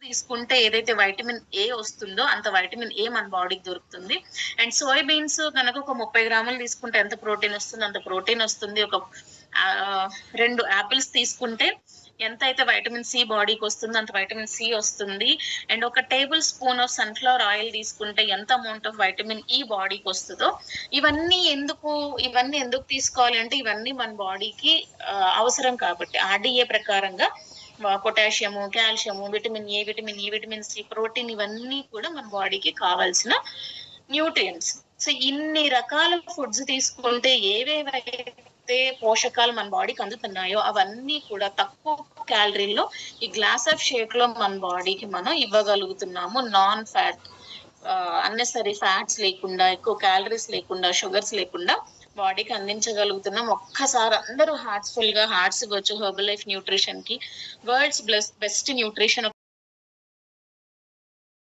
తీసుకుంటే ఏదైతే vitamin A వస్తుందో అంత వైటమిన్ ఏ మన బాడీకి దొరుకుతుంది. అండ్ సోయా బీన్స్ గనక ఒక 30 గ్రాములు తీసుకుంటే ఎంత ప్రోటీన్ వస్తుందో అంత ప్రోటీన్ వస్తుంది. ఒక 2 యాపిల్స్ తీసుకుంటే ఎంతైతే వైటమిన్ సి బాడీకి వస్తుందో అంత వైటమిన్ సి వస్తుంది. అండ్ ఒక table spoon of sunflower oil తీసుకుంటే ఎంత అమౌంట్ ఆఫ్ వైటమిన్ ఈ బాడీకి వస్తదో, ఇవన్నీ ఎందుకు తీసుకోవాలి అంటే ఇవన్నీ మన బాడీకి అవసరం కాబట్టి. ఆర్‌డీఏ ప్రకారంగా potassium, calcium, vitamin A, vitamin E, vitamin C, protein ఇవన్నీ కూడా మన బాడీకి కావాల్సిన న్యూట్రియంట్స్. సో, ఇన్ని రకాల ఫుడ్స్ తీసుకుంటే ఏవేవైతే పోషకాలు మన బాడీకి అందుతున్నాయో అవన్నీ కూడా తక్కువ క్యాలరీల్లో ఈ గ్లాస్ ఆఫ్ షేక్‌లో మన బాడీకి మనం ఇవ్వగలుగుతున్నాము. నాన్ ఫ్యాట్ అన్నెసెసరీ ఫ్యాట్స్ లేకుండా, ఎక్కువ క్యాలరీస్ లేకుండా, షుగర్స్ లేకుండా బాడీకి అందించగలుగుతున్నాం. ఒక్కసారి అందరూ హార్ట్స్ ఇవ్వచ్చు హెర్బల్ లైఫ్ న్యూట్రిషన్‌కి. World's best nutrition